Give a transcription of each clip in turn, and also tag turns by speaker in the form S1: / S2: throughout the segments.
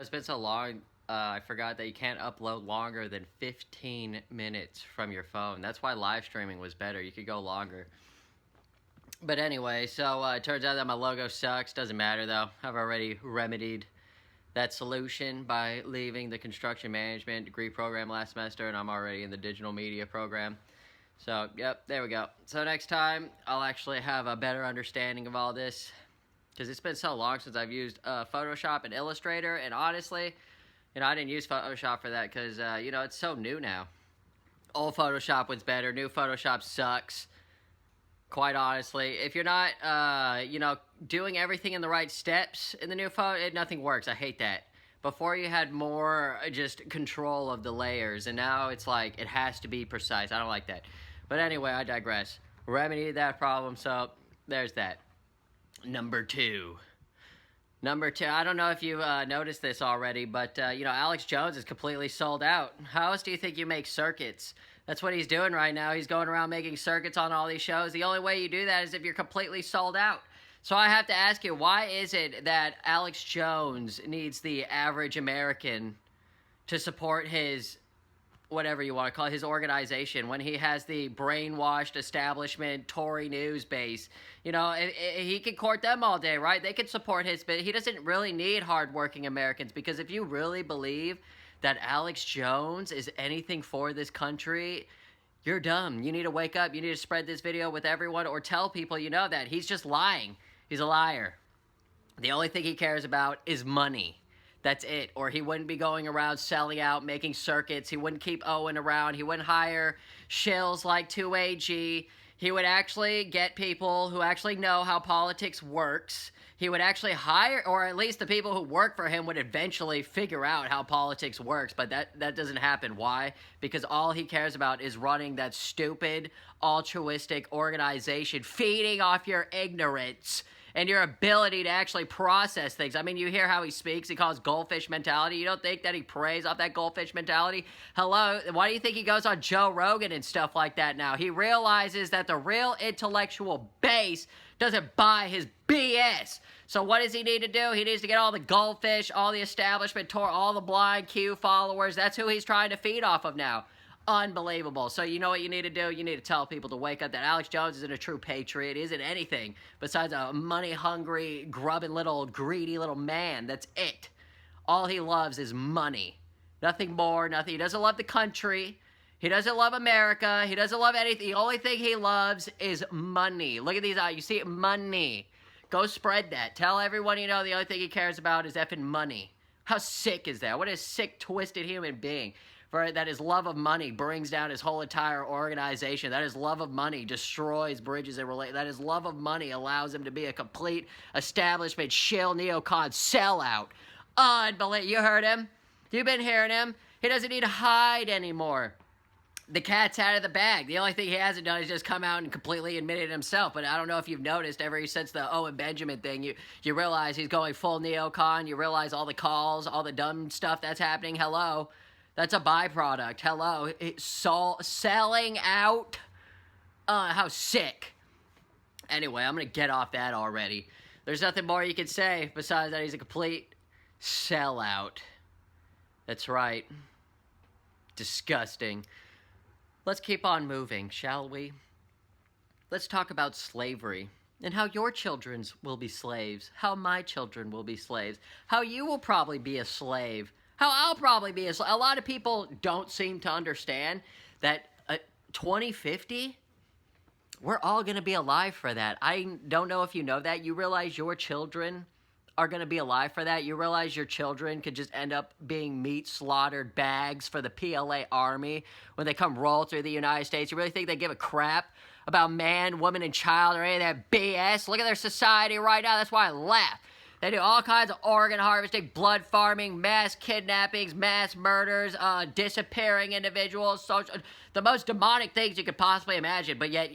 S1: It's been so long, I forgot that you can't upload longer than 15 minutes from your phone. That's why live streaming was better. You could go longer. But anyway, so it turns out that my logo sucks. Doesn't matter though. I've already remedied that solution by leaving the construction management degree program last semester, and I'm already in the digital media program. So, yep, there we go. So next time, I'll actually have a better understanding of all this, because it's been so long since I've used Photoshop and Illustrator, and honestly, I didn't use Photoshop for that because, it's so new now. Old Photoshop was better. New Photoshop sucks. Quite honestly, if you're not, doing everything in the right steps in the new photo, nothing works. I hate that. Before you had more just control of the layers, and now it's like it has to be precise. I don't like that. But anyway, I digress. Remedied that problem, so there's that. Number two, I don't know if you noticed this already, but, Alex Jones is completely sold out. How else do you think you make circuits? That's what he's doing right now. He's going around making circuits on all these shows. The only way you do that is if you're completely sold out. So I have to ask you, why is it that Alex Jones needs the average American to support his, whatever you want to call it, his organization, when he has the brainwashed establishment Tory news base? He can court them all day, right? They can support his, but he doesn't really need hardworking Americans, because if you really believe that Alex Jones is anything for this country, you're dumb. You need to wake up. You need to spread this video with everyone, or tell people that. He's just lying. He's a liar. The only thing he cares about is money. That's it. Or he wouldn't be going around selling out, making circuits. He wouldn't keep Owen around. He wouldn't hire shills like 2AG. He would actually get people who actually know how politics works. He would actually hire, or at least the people who work for him would eventually figure out how politics works, but that doesn't happen. Why? Because all he cares about is running that stupid, altruistic organization, feeding off your ignorance and your ability to actually process things. I mean, you hear how he speaks. He calls goldfish mentality. You don't think that he preys off that goldfish mentality? Hello? Why do you think he goes on Joe Rogan and stuff like that now? He realizes that the real intellectual base doesn't buy his BS. So what does he need to do? He needs to get all the goldfish, all the establishment, all the blind Q followers. That's who he's trying to feed off of now. Unbelievable. So you know what you need to do? You need to tell people to wake up that Alex Jones isn't a true patriot. He isn't anything besides a money-hungry, grubbing little, greedy little man. That's it. All he loves is money. Nothing more, nothing. He doesn't love the country. He doesn't love America. He doesn't love anything. The only thing he loves is money. Look at these eyes. You see it? Money. Go spread that. Tell everyone the only thing he cares about is effing money. How sick is that? What a sick, twisted human being. That his love of money brings down his whole entire organization. That his love of money destroys bridges and relate. That his love of money allows him to be a complete establishment shill neocon sellout. Unbelievable. You heard him? You've been hearing him? He doesn't need to hide anymore. The cat's out of the bag. The only thing he hasn't done is just come out and completely admit it himself. But I don't know if you've noticed, ever since the Owen Benjamin thing, you realize he's going full neocon. You realize all the calls, all the dumb stuff that's happening. Hello. That's a byproduct. Hello. Selling out. How sick. Anyway, I'm going to get off that already. There's nothing more you can say besides that he's a complete sellout. That's right. Disgusting. Let's keep on moving, shall we? Let's talk about slavery and how your children will be slaves, how my children will be slaves, how you will probably be a slave, how I'll probably be a slave. A lot of people don't seem to understand that 2050, we're all going to be alive for that. I don't know if you know that. You realize your children are going to be alive for that. You realize your children could just end up being meat slaughtered bags for the PLA army when they come roll through the United States. You really think they give a crap about man, woman, and child or any of that BS? Look at their society right now. That's why I laugh. They do all kinds of organ harvesting, blood farming, mass kidnappings, mass murders, disappearing individuals, the most demonic things you could possibly imagine. But yet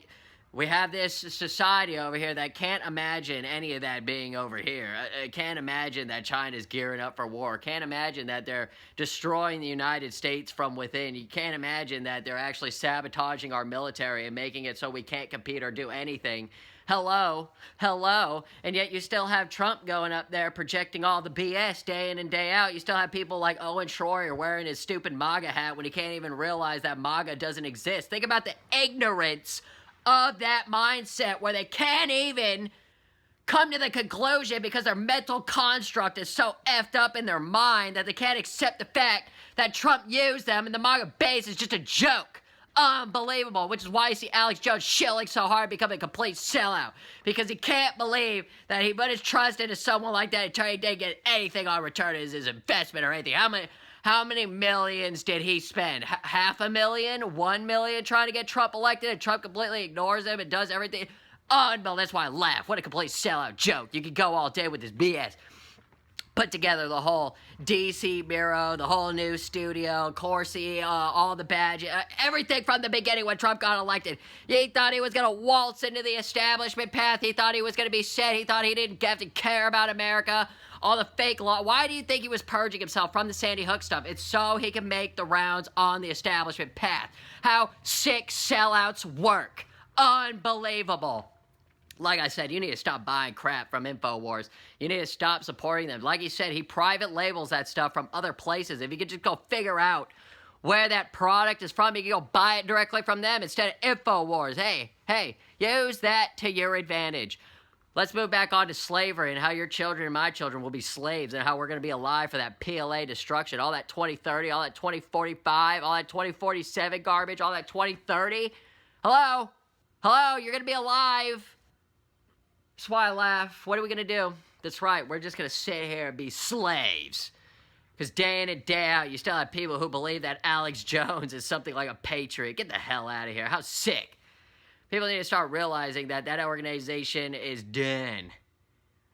S1: we have this society over here that can't imagine any of that being over here. Can't imagine that China's gearing up for war. Can't imagine that they're destroying the United States from within. You can't imagine that they're actually sabotaging our military and making it so we can't compete or do anything. Hello, hello. And yet you still have Trump going up there projecting all the BS day in and day out. You still have people like Owen Schroyer wearing his stupid MAGA hat when he can't even realize that MAGA doesn't exist. Think about the ignorance of that mindset where they can't even come to the conclusion because their mental construct is so effed up in their mind that they can't accept the fact that Trump used them and the MAGA base is just a joke. Unbelievable, which is why you see Alex Jones shilling so hard, becoming a complete sellout, because he can't believe that he put his trust into someone like that and he didn't get anything on return as his investment or anything. How many millions did he spend? $500,000? 1 million trying to get Trump elected, and Trump completely ignores him and does everything? Unbelievable. That's why I laugh. What a complete sellout joke. You could go all day with this BS. Put together the whole DC bureau, the whole new studio, Corsi, all the badges, everything from the beginning when Trump got elected. He thought he was going to waltz into the establishment path. He thought he was going to be set. He thought he didn't have to care about America. All the fake law. Why do you think he was purging himself from the Sandy Hook stuff? It's so he can make the rounds on the establishment path. How sick sellouts work. Unbelievable. Like I said, you need to stop buying crap from InfoWars. You need to stop supporting them. Like he said, he private labels that stuff from other places. If you could just go figure out where that product is from, you can go buy it directly from them instead of InfoWars. Hey, use that to your advantage. Let's move back on to slavery and how your children and my children will be slaves and how we're going to be alive for that PLA destruction. All that 2030, all that 2045, all that 2047 garbage, all that 2030. Hello, you're going to be alive. That's why I laugh. What are we going to do? That's right, we're just going to sit here and be slaves. Because day in and day out, you still have people who believe that Alex Jones is something like a patriot. Get the hell out of here. How sick. People need to start realizing that that organization is done.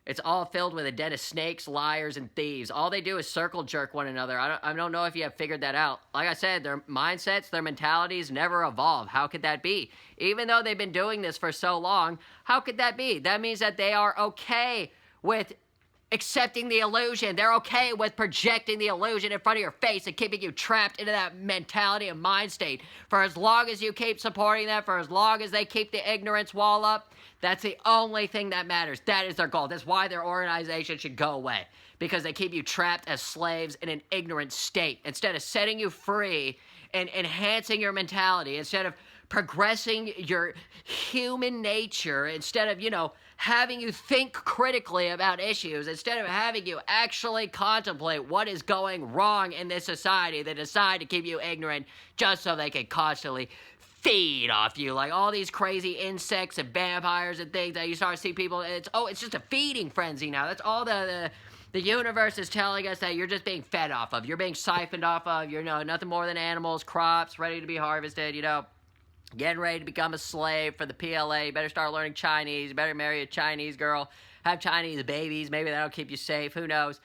S1: It's all filled with a den of snakes, liars, and thieves. All they do is circle jerk one another. I don't know if you have figured that out. Like I said, their mindsets, their mentalities never evolve. How could that be? Even though they've been doing this for so long, how could that be? That means that they are okay with accepting the illusion. They're okay with projecting the illusion in front of your face and keeping you trapped into that mentality and mind state. For as long as you keep supporting them, for as long as they keep the ignorance wall up, that's the only thing that matters. That is their goal. That's why their organization should go away. Because they keep you trapped as slaves in an ignorant state. Instead of setting you free and enhancing your mentality, instead of progressing your human nature, instead of, having you think critically about issues, instead of having you actually contemplate what is going wrong in this society, they decide to keep you ignorant just so they can constantly feed off you, like all these crazy insects and vampires and things that you start to see people. It's just a feeding frenzy now. That's all the universe is telling us, that you're just being fed off of. You're being siphoned off of. You're nothing more than animals, crops, ready to be harvested. Getting ready to become a slave for the PLA. You better start learning Chinese. You better marry a Chinese girl. Have Chinese babies. Maybe that'll keep you safe. Who knows?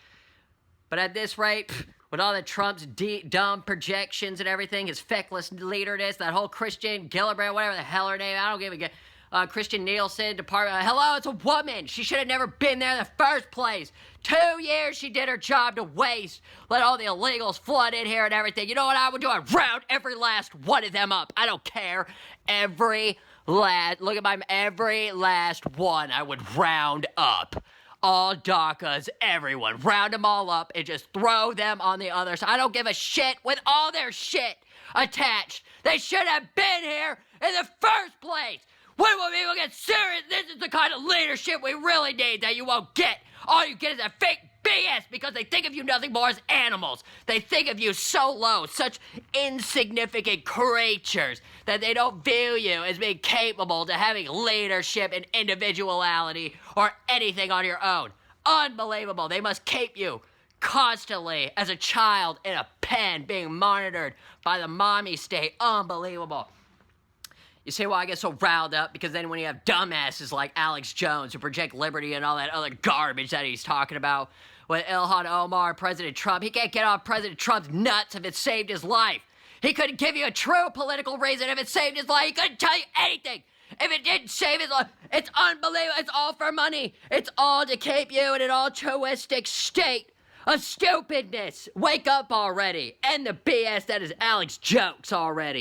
S1: But at this rate, with all the Trump's dumb projections and everything, his feckless leaderness, that whole Christian Gillibrand, whatever the hell her name, I don't give a Christian Nielsen, department. Hello, it's a woman. She should have never been there in the first place. 2 years she did her job to waste. Let all the illegals flood in here and everything. You know what I would do? I'd round every last one of them up. I don't care. Every last one I would round up. All DACAs, everyone. Round them all up and just throw them on the other side. I don't give a shit with all their shit attached. They should have been here in the first place. When will people get serious? This is the kind of leadership we really need that you won't get. All you get is that fake BS because they think of you nothing more as animals. They think of you so low, such insignificant creatures, that they don't view you as being capable to having leadership and individuality or anything on your own. Unbelievable. They must keep you constantly as a child in a pen being monitored by the mommy state. Unbelievable. You see why I get so riled up? Because then when you have dumbasses like Alex Jones who project liberty and all that other garbage that he's talking about with Ilhan Omar, President Trump, he can't get off President Trump's nuts if it saved his life. He couldn't give you a true political reason if it saved his life. He couldn't tell you anything if it didn't save his life. It's unbelievable. It's all for money. It's all to keep you in an altruistic state of stupidness. Wake up already. End the BS that is Alex Jones already.